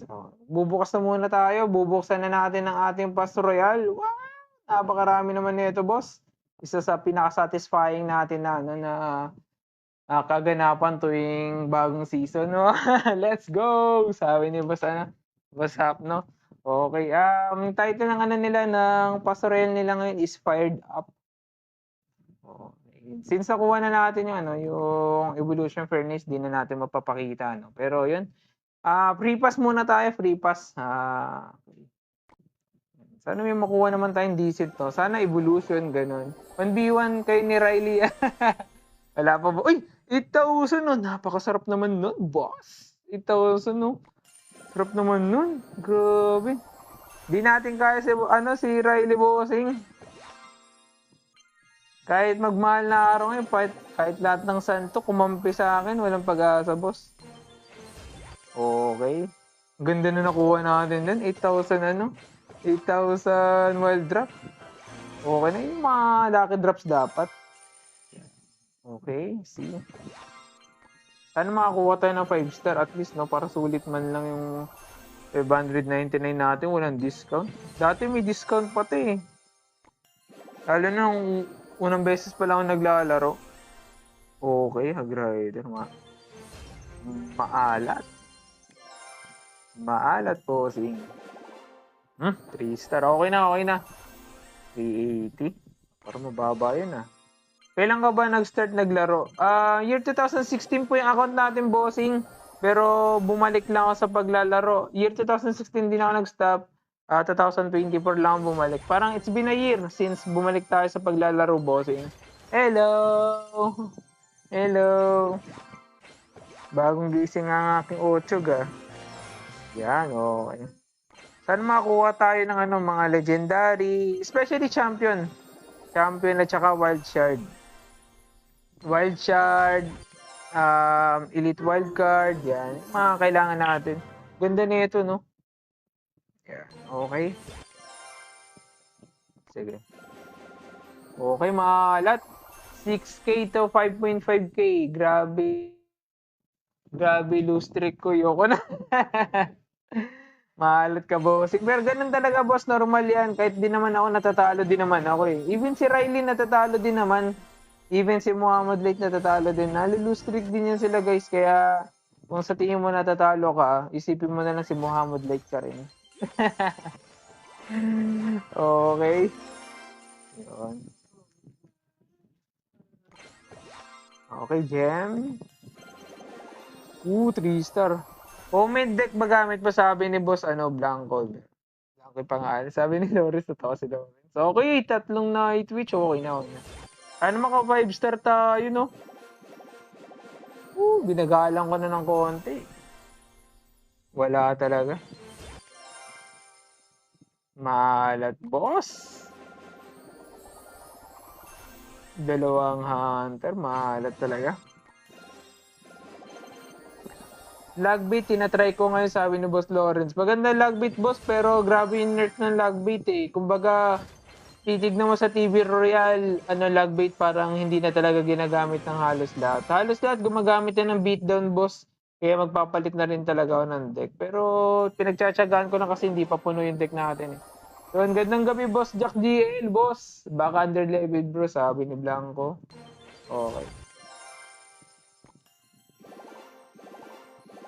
So, bubukas na muna tayo. Bubuksan na natin ang ating Pass Royal. Wow! Napakarami naman nito, boss. Isa sa pinaka-satisfying natin na ano na kaganapan tuwing bagong season, no? Let's go! Sabi ni Boss, Boss Hap, no? Okay, title ng ano nila, ng Pass Royal nila ngayon is Fired Up. Since nakuha na natin yung yung Evolution Furnace, di na natin mapapakita, no? Pero yun, free pass muna tayo, free pass. Sana may makuha naman tayong decent, no? Sana Evolution, ganun. 1v1 kay ni Riley. Wala pa ba? Uy! 8,000, no? Napakasarap naman nun, boss. 8,000, no? Sarap naman nun. Grabe. Di natin kaya si Riley Bossing. Kahit magmahal na araw ngayon, kahit lahat ng santo kumampi sa akin, walang pag-asa, boss. Okay. Ganda na nakuha natin dun. 8,000 8,000 wild drop. Okay na yung mga lucky drops dapat. Okay, see. Sana makakuha tayo ng 5 star at least, no? Para sulit man lang yung 599 natin, walang discount. Dati may discount pati eh. Lalo na nung unang beses pa lang ako naglalaro. Okay, Hag Rider. Maalat. Maalat po, sing. 3 star. Okay na. 380. Para mababa yun ah. Kailan ka ba nag-start naglaro? Year 2016 po yung account natin, bossing. Pero bumalik lang ako sa paglalaro. Year 2016 din ako nag-stop. 2024 lang bumalik. Parang it's been a year since bumalik tayo sa paglalaro, bossing. Hello! Bagong gising ang aking Ochog ah. Yan, okay. Saan makakuha tayo ng mga legendary, especially champion. Champion at saka wild shard. Wild shard, elite wild card, yan. Mga kailangan natin. Ganda nito, no? Yeah, okay. Sige. Okay, maalat. 6K to 5.5K. Grabe. Grabe, lose streak ko. Yoko na. Maalat ka, boss. Pero ganun talaga, boss. Normal yan. Kahit di naman ako, natatalo din naman ako eh. Even si Riley natatalo din naman. Even si Muhammad Lake natatalo din. Nalulose streak din yan sila, guys. Kaya kung sa tingin mo natatalo ka, isipin mo na lang si Muhammad Lake ka rin. Okay. Yun. Okay, gem. 3 star. Comment deck ba gamit pa, sabi ni Boss Blanco. Blanco yung pangalan. Sabi ni Loris, totoo si Loris. So, okay, 3 night Twitch, okay na. Ano maka 5 star tayo, no? Binagalang ko na ng konti. Wala talaga. Malat, boss. 2 hunter, malat talaga. Logbait, tinatry ko ngayon, sabi ni Boss Lawrence. Maganda logbait, boss, pero grabe yung nerf ng logbait eh. Kumbaga, titignan mo sa TV Royal, logbait parang hindi na talaga ginagamit ng halos lahat. Halos lahat gumagamit na ng beatdown, boss. Kaya magpapalit na rin talaga ako ng deck. Pero pinagtsatsagaan ko na kasi hindi pa puno yung deck natin eh. So, gandang gabi, Boss Jack GL, boss. Baka under level, bro, sabi ni Blanco. Okay.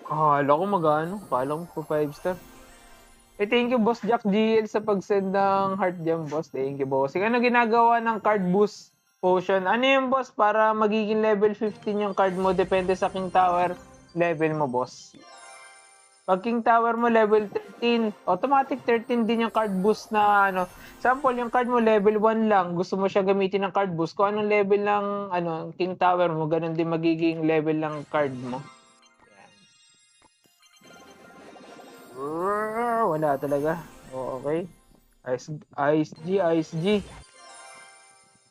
Akala ko magano. Akala ko 5 star. Thank you, Boss Jack GL, sa pag-send ng heart gem, boss. Thank you, boss. Ano ginagawa ng card boost potion? Ano yung boss? Para magiging level 15 yung card mo. Depende sa King Tower level mo, boss. Pag King Tower mo level 13, automatic 13 din yung card boost na Sample, yung card mo level 1 lang. Gusto mo siya gamitin ng card boost. Kung anong level ng King Tower mo, ganun din magiging level ng card mo. Wala talaga. Okay. Ice G.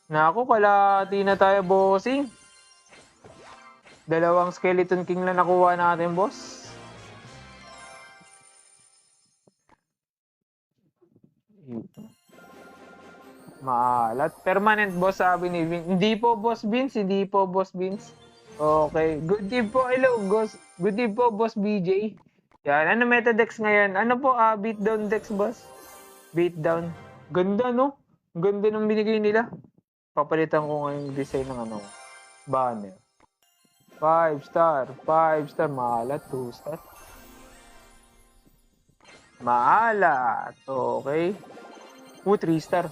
Naku, kalahati na tayo, bossing. 2 Skeleton King na nakuha natin, boss. Maalat. Permanent, boss, sabi ni Vince. Hindi po, Boss Vince. Okay. Good day po. Hello, Good day po, Boss BJ. Yan. Ano meta dex ngayon? Ano po, beatdown dex, boss? Beatdown. Ganda, no? Ganda ng binigay nila. Papalitan ko ngayong design ng ano, banner. 5 star, 5 star. Maalat, 2 star. Maalat. Okay. 3 star.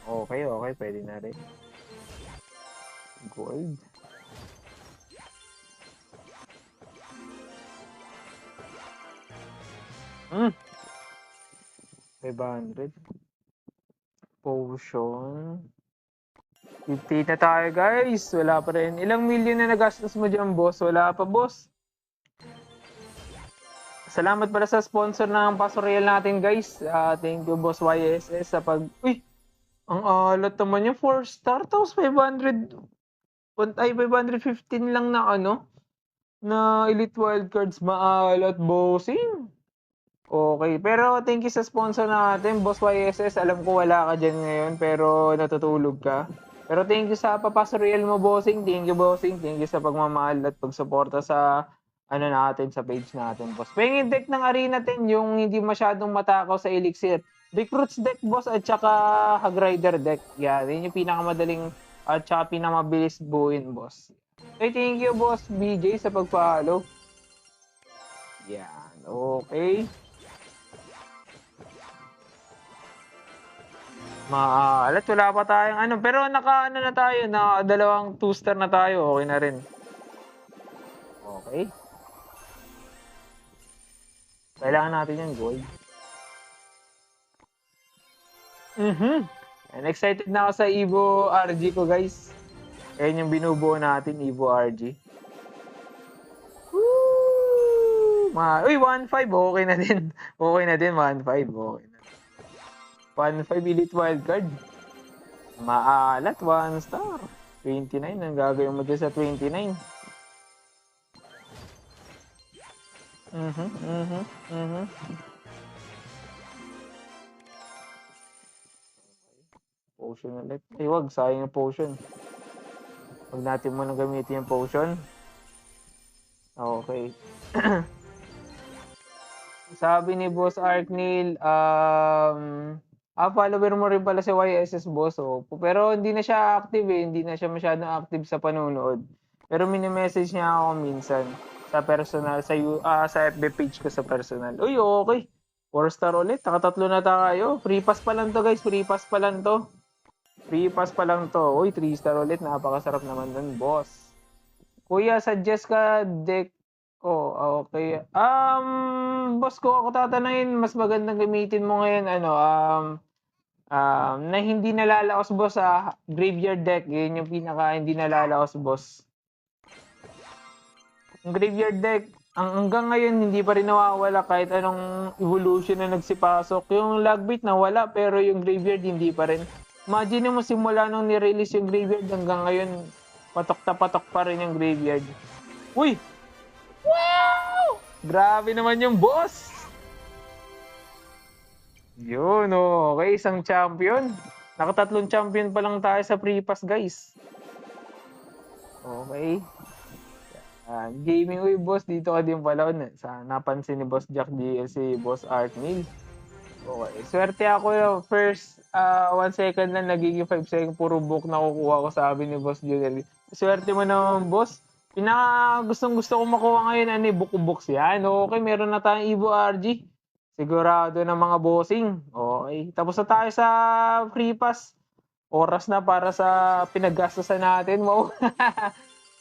Okay, okay. Pwede na rin. Gold. Hmm. 500. Potion. 50 na tayo, guys. Wala pa rin. Ilang million na nagastos mo dyan, boss? Wala pa, boss. Salamat pala sa sponsor ng Paso Real natin, guys. Thank you, boss YSS, sa pag... Uy! Ang alat naman niya. 4 star. Tapos 500... Ay, 515 lang na ano? Na Elite Wildcards. Maalat, bossing. Okay. Pero thank you sa sponsor natin, boss YSS. Alam ko wala ka dyan ngayon, pero natutulog ka. Pero thank you sa Papaso Real mo, bossing. Thank you, bossing. Thank you sa pagmamahal at pagsuporta sa ano natin, sa page natin, boss. Pengin deck ng Arena 10, yung hindi masyadong matakaw sa Elixir. Recruits deck, boss, at saka Hag Rider deck. Yan, yun yung pinakamadaling at saka pinakamabilis buuin, boss. Okay, thank you, boss BJ, sa pag-follow. Yan, okay. Maalat, wala pa tayong ano. Pero naka-ano na tayo, na dalawang 2-star na tayo. Okay na rin. Okay. Kailangan natin yung gold. And excited na ako sa Evo RG ko, guys. Ayan yung binubuo natin, Evo RG. Woo! Uy, 1.5. Okay na din. Okay na din, 1.5. Okay na. 1.5 Elite Wildcard. Maalat, 1 star. 29. Ang gagawin mo dyan sa 29. Potion ulit. Ay, wag. Sayang yung potion. Huwag natin muna gamitin yung potion. Okay. Sabi ni Boss Arkneil, follower mo rin pala si YSS, boss. Oh. Pero hindi na siya active eh. Hindi na siya masyadong active sa panonood. Pero mini-message niya ako minsan sa personal, sa FB page ko sa personal. Uy, okay. 4 star ulit. Nakatatlo na tayo. Free pass pa lang to, guys. Free pass pa lang to. Free pass pa lang to. Uy, 3 star ulit. Napakasarap naman dun, boss. Kuya, suggest ka deck. Oh, okay. Boss ko, ako tatanungin, mas magandang gamitin mo ngayon, na hindi nalalaos, boss, sa graveyard deck. Yun yung pinaka hindi nalalaos, boss. Yung graveyard deck, hanggang ngayon, hindi pa rin nawawala kahit anong evolution na nagsipasok. Yung Lagbait nawala, pero yung graveyard hindi pa rin. Imagine mo, simula nung nirelease yung graveyard, hanggang ngayon, patok na patok pa rin yung graveyard. Uy! Wow! Grabe naman yung boss! Yun, okay. Isang champion. Nakatatlong champion pa lang tayo sa free pass, guys. Okay. Gaming uy, boss. Dito ka din pala. Napansin ni Boss Jack GL si Boss Arkneil. Okay. Swerte ako. First 1 second lang, nagiging 5 second. Puro book na kukuha ko, sabi ni Boss Junel. Swerte mo naman, boss. Gustong-gusto ko makuha ngayon, book yan. Okay, meron na tayong Evo RG. Sigurado na mga bossing. Okay. Tapos na tayo sa free pass. Oras na para sa pinaggastosan natin. Wow.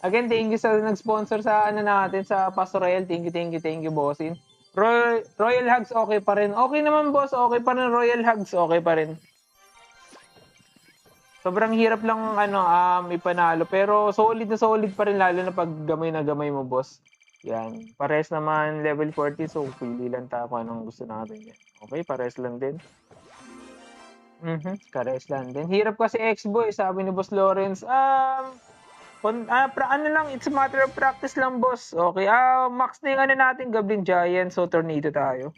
Again, thank you sa nag-sponsor sa natin sa Paso Royal. Thank you, bossing. Royal Hugs, okay pa rin. Okay naman, boss. Okay pa rin. Royal Hugs, okay pa rin. Sobrang hirap lang ipanalo, pero solid na solid pa rin, lalo na pag gamay na gamay mo, boss. Yan. Pares naman level 40, so pili lang tayo kung anong gusto natin yan. Okay, pares lang din. Pares lang din. Hirap kasi X-Boy, sabi ni Boss Lawrence. It's a matter of practice lang, boss. Okay, max na yung natin, Goblin Giant, so tornado tayo.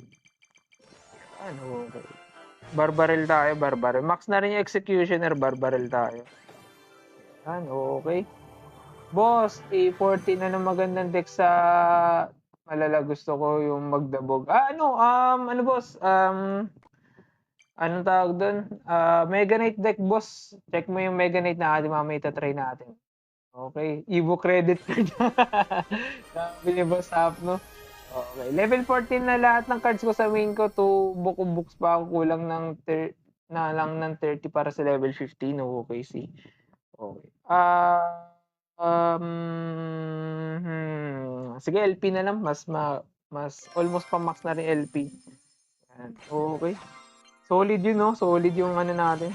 Okay. Barbarel tayo, barbarel. Max na rin yung executioner, barbarel tayo. Okay. Boss, A14 na ng magandang deck sa malala gusto ko yung magdabog. Ano boss, anong tawag dun? Mega Knight deck boss. Check mo yung Mega Knight na ating mamaya itatry natin. Okay, Evo credit card. Sabi ni Boss Hapno. Okay, level 14 na lahat ng cards ko sa main ko. 2 book of books pa ako, kulang na lang ng 30 para sa level 15. Okay, see. Okay. Sige, LP na lang. Mas almost pa max na rin LP. Yan. Okay. Solid yun, no? Solid yung ano natin.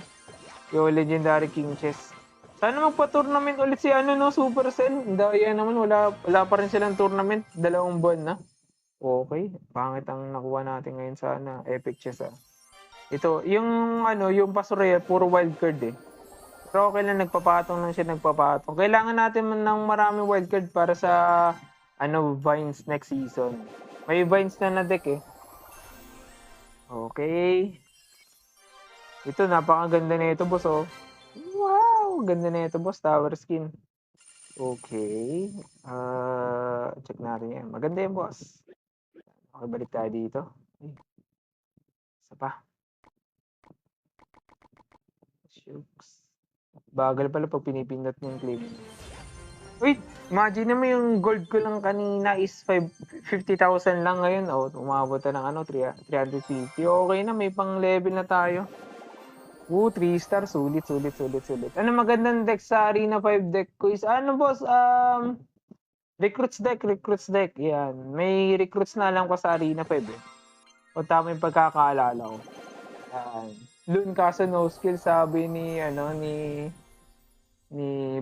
Yung Legendary King Chess. Sana magpa-tournament ulit si ano, no? Supercell. Daya naman, wala pa rin silang tournament. 2 buwan na. Okay. Pangit ang nakuha natin ngayon sa Epic Chess, ah. Ito, yung Pastorea, puro wildcard eh. Pero okay lang, nagpapatong lang siya, nagpapatong. Kailangan natin ng maraming wildcard para sa Vines next season. May Vines na deck eh. Okay. Ito, napakaganda na ito, boss, oh. Wow! Ganda na ito, boss. Tower skin. Okay. Check natin yan. Maganda yan, boss. Okay, balik tayo dito. Isa pa. Shooks. Bagal pala pag pinipindot mo yung clip. Wait! Imagine mo yung gold ko lang kanina is 50,000 lang ngayon. Umabot na ng 350. Okay na, may pang level na tayo. 3 star, sulit. Ano magandang deck sa Arena 5 deck ko is, boss, recruits deck, yan. May recruits na lang ko sa Arena 5 eh. O tama yung pagkakaalala ko. Yan. Loon kaso no skill, sabi ni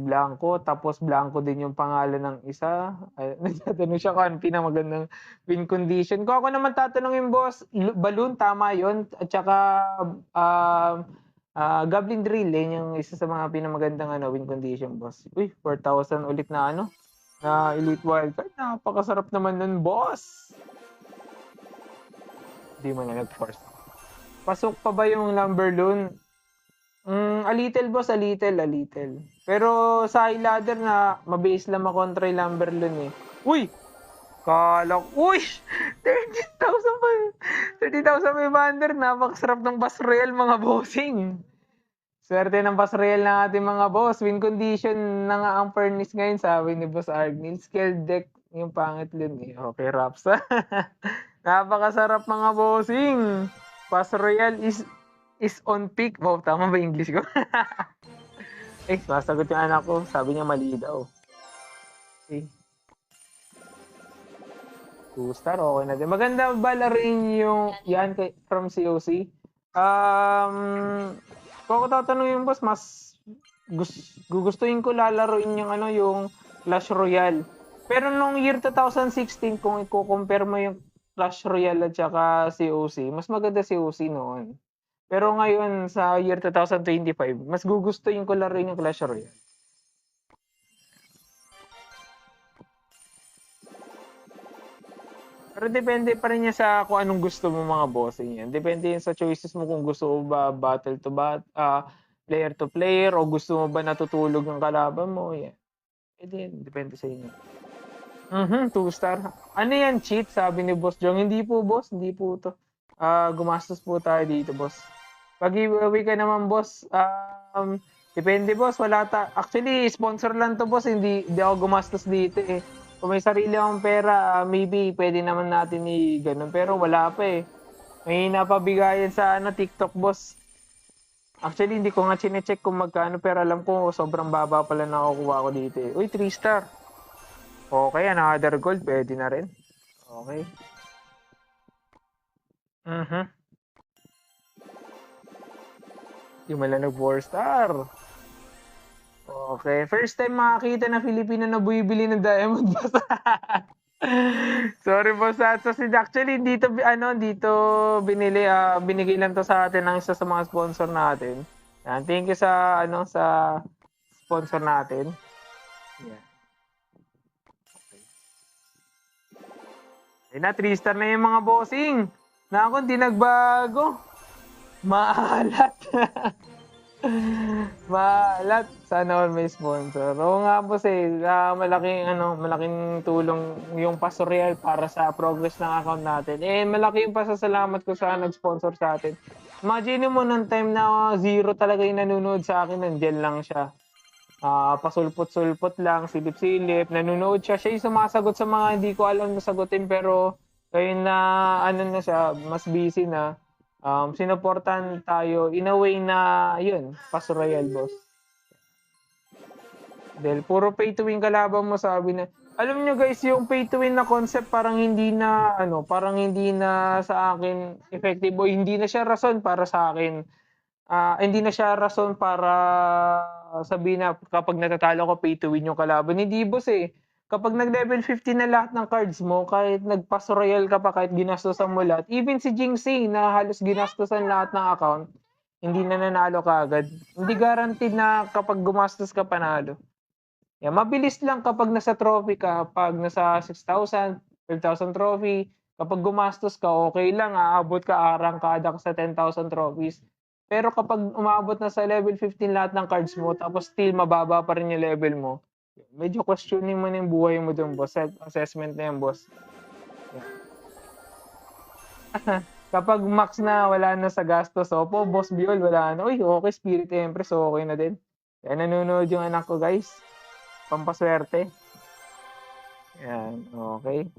Blanco, tapos Blanco din yung pangalan ng isa. Nagtatanong siya kung ano pinamagandang win condition. Kung ako naman tatanungin, boss, balloon, tama yon. At saka, Goblin Drill, yung isa sa mga pinamagandang win condition, boss. Uy, 4,000 ulit na na Elite Wildcard. Napakasarap naman nun, boss. Hindi mo na nag-force. Pasok pa ba yung Lumberloon? A little, boss, a little. Pero sa high ladder na mabase lang makontra yung Lumberloon eh. Uy! Uy! 30,500. Napakasarap ng Bass Royale, mga bossing. Swerte ng Bass Royale ng ating mga boss. Win condition na nga ang furnace ngayon, sabi ni Boss Argnil. Scale deck yung pangit lun eh. Okay, Raps. Napakasarap, mga bossing. Bass Royale is on peak. Wow, tama ba English ko? Masagot yung anak ko. Sabi niya mali daw. Okay. 2 star, okay na din. Maganda ba laruin yung yan from COC? Kung ako tatanungin, boss, mas gugustuhin ko lalaruin yung yung Clash Royale. Pero nung year 2016, kung i-compare mo yung Clash Royale at saka COC, mas maganda COC noon. Pero ngayon, sa year 2025, mas gugustuhin ko laruin yung Clash Royale. Pero depende pa rin niya sa kung anong gusto mo, mga bossing yan. Depende yan sa choices mo kung gusto mo ba player to player o gusto mo ba natutulog ang kalaban mo. Yan. Depende sa inyo. 2 star. Ano yan, cheat? Sabi ni Boss Jong. Hindi po, boss. Hindi po to. Gumastos po tayo dito, boss. Pag iuwi ka naman, boss, depende, boss. Actually, sponsor lang to, boss. Hindi ako gumastos dito eh. Kung may sarili akong pera, maybe pwede naman natin ganun. Pero wala pa eh. May napabigayan sa TikTok, boss. Actually, hindi ko nga chinecheck kung magkano, pero alam ko sobrang baba pala nakukuha ko dito eh. Uy, 3 star. Okay, another gold. Pwede na rin. Okay. Yung malanag 4 star. Okay. First time makakita na Filipino na bumibili ng diamond, boss. Sorry, boss. Actually, dito binili, binigay lang to sa atin ng isa sa mga sponsor natin. Yan. Thank you sa sponsor natin. Yeah. Okay. Na 3 star na yung mga bossing. Naku, hindi nagbago. Maalat. Lahat sana all may sponsor. Oo nga boss malaking tulong yung Pastoreal para sa progress ng account natin. Malaki yung pasasalamat ko sa nag-sponsor sa atin. Imagine mo nung time na zero talaga yung nanonood sa akin, nandiyan lang siya. Pasulpot-sulpot lang, silip-silip, nanonood siya. Siya yung sumasagot sa mga hindi ko alam na sagutin pero ngayon na na siya, mas busy na. Sinuportahan tayo in a way na yun, Pastoreal boss. Dahil puro pay to win kalaban mo sabi na. Alam nyo guys, yung pay to win na concept parang hindi na sa akin effective o hindi na siya rason para sa akin. Hindi na siya rason para sabihin na kapag natatalo ko pay to win yung kalaban. Hindi boss Kapag nag-level 50 na lahat ng cards mo, kahit nagpaso royal ka pa, kahit ginastosan mo lahat, even si Jinxie na halos ginastosan lahat ng account, hindi na nanalo ka agad. Hindi guaranteed na kapag gumastos ka panalo. Mabilis lang kapag nasa trophy ka, pag nasa 6,000, 12,000 trophy, kapag gumastos ka, okay lang, aabot ka, arangkada ka sa 10,000 trophies. Pero kapag umabot na sa level 15 lahat ng cards mo, tapos still mababa pa rin yung level mo, medyo questioning mo na yung buhay mo dun, boss. Self-assessment na yan, boss. Kapag max na, wala na sa gastos, opo, boss Biol, wala na. Uy, okay, Spirit Empress, okay na din. Kaya nanonood yung anak ko, guys. Pampaswerte. Yan, okay.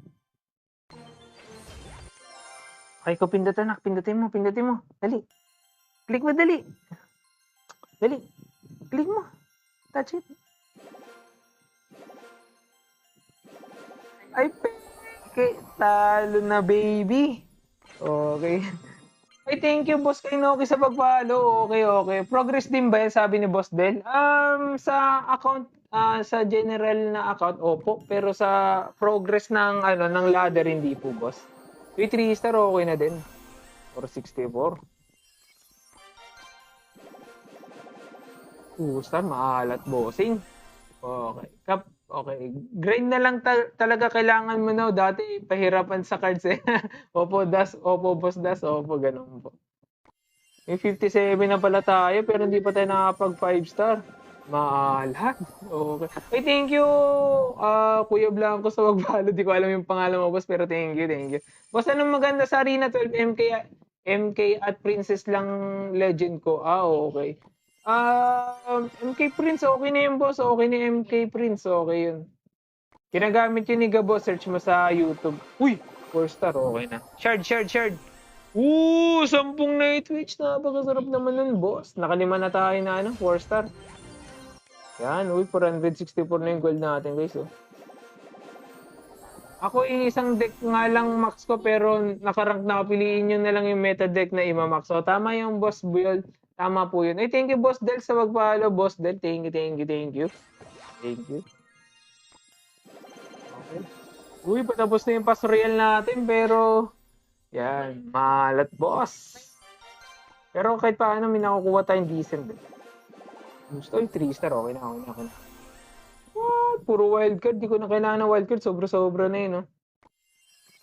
Okay ko pindutin, anak. Pindutin mo. Dali. Click mo, dali. Dali. Click mo. Touch it. Ay, okay. Talo na, baby. Okay. Ay, thank you, Boss Kainoki, sa pag-follow. Okay. Progress din ba yan, sabi ni Boss Del? Sa account, sa general na account, opo. Pero sa progress ng, ng ladder, hindi po, boss. Yung 3-star, okay na din. Or 64. 2-star, maalat, bossing. Okay. Okay. Grind na lang talaga kailangan mo na. Dati, pahirapan sa cards Opo, boss das. Opo, ganun po. May 57 na pala tayo, pero hindi pa tayo nakapag 5-star. Maalat. Okay. Ay, thank you, Kuya Blanco sa mag-follow. Di ko alam yung pangalan mo, boss, pero thank you. Boss, anong maganda sa Arena 12? MK at Princess lang legend ko. Okay. MK Prince, okay na yun, boss. Okay na MK Prince, okay yun. Ginagamit yun ni Gabo, search mo sa YouTube. Uy, 4-star, okay na. Shard. 10 Night Witch, napakasarap naman nun, boss. Nakalima na tayo na, 4-star. Yan, 464 na yung gold natin, guys, Ako, isang deck nga lang max ko, pero nakarank na, piliin nyo na lang yung meta deck na ima-max. So, tama yung boss build. Tama po yun. Ay, thank you, Boss Del, sa mag-follow. Boss Del, thank you. Thank you. Okay. Uy, patapos na yung Pastoreal natin, pero yan, malat, boss. Pero kahit paano, may nakukuha tayong decent. Gusto yung 3-star, okay na. What? Puro wildcard. Di ko na kailangan ng wildcard. Sobra-sobra na yun,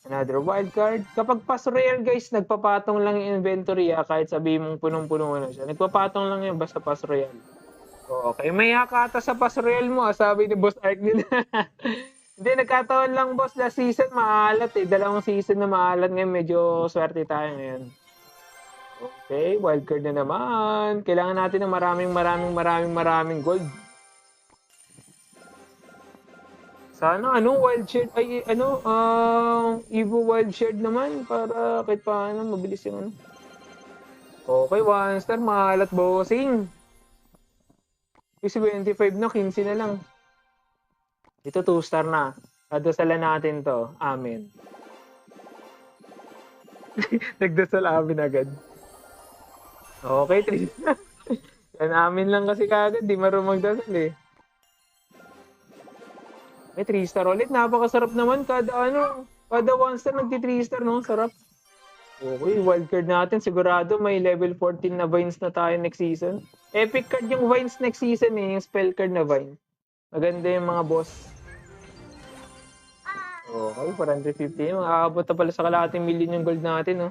Another wildcard. Kapag Pastoreal, guys, nagpapatong lang yung inventory, kahit sabihin mong punong-puno na siya. Nagpapatong lang yan basta Pastoreal. Okay, may hakata sa Pastoreal mo, sabi ni Boss Ark nila. Hindi, nagkataon lang, boss. Last season, maalat Dalawang season na maalat ngayon. Medyo swerte tayo ngayon. Okay, wildcard na naman. Kailangan natin ng maraming gold. Sana, wild shard, Evo wild shard naman para kahit paano mabilis yung Okay, 1-star, maalat, bossing. 25 na, 15 na lang. Ito 2-star na. Dadasalan natin to. Amen. Nagdasal amin agad. Okay, 3. Yan, amin lang kasi kagad. Di marunong magdasal May 3-star ulit. Napakasarap naman. Kada 1-star nagti 3-star, no? Sarap. Okay, wildcard natin. Sigurado may level 14 na Vines na tayo next season. Epic card yung Vines next season yung spell card na Vine. Maganda yung mga boss. Okay, 450. Makakabot na pala sa kalahating million yung gold natin,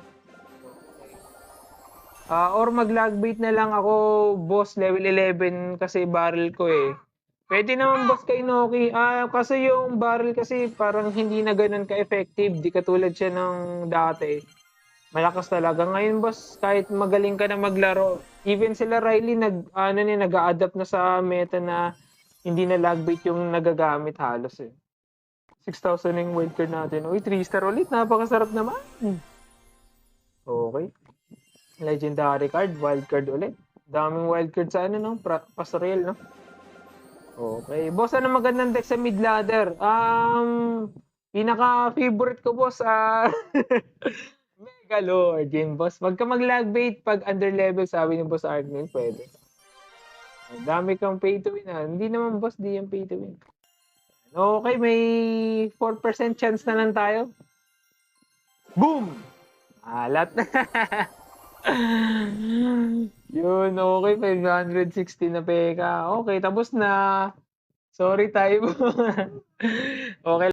Or mag-lag bait na lang ako, boss, level 11 kasi barrel ko eh. Pwede naman boss kay Inoki. Kasi yung barrel kasi parang hindi na ganun ka-effective. Di katulad siya ng dati. Malakas talaga. Ngayon boss, kahit magaling ka na maglaro, even sila Riley nag-a-adapt na sa meta na hindi na lag bait yung nagagamit halos eh. 6,000 yung wildcard natin. Uy, 3-star ulit. Napakasarap naman. Okay. Legendary card, wildcard ulit. Daming wildcard sa ano, no? Pasarel, no? Okay. Boss, ano magandang deck sa mid ladder? Pinaka-favorite ko, boss, Mega Lord, yun, boss. Wag ka mag-lag bait pag under level, sabi ni Boss Arnel, pwede. Dami kang pay to win, Hindi naman, boss, di yung pay to win. Okay, may 4% chance na lang tayo. Boom! Alat na. Yun, okay. 560 na peka. Okay, tapos na. Sorry tayo. Okay.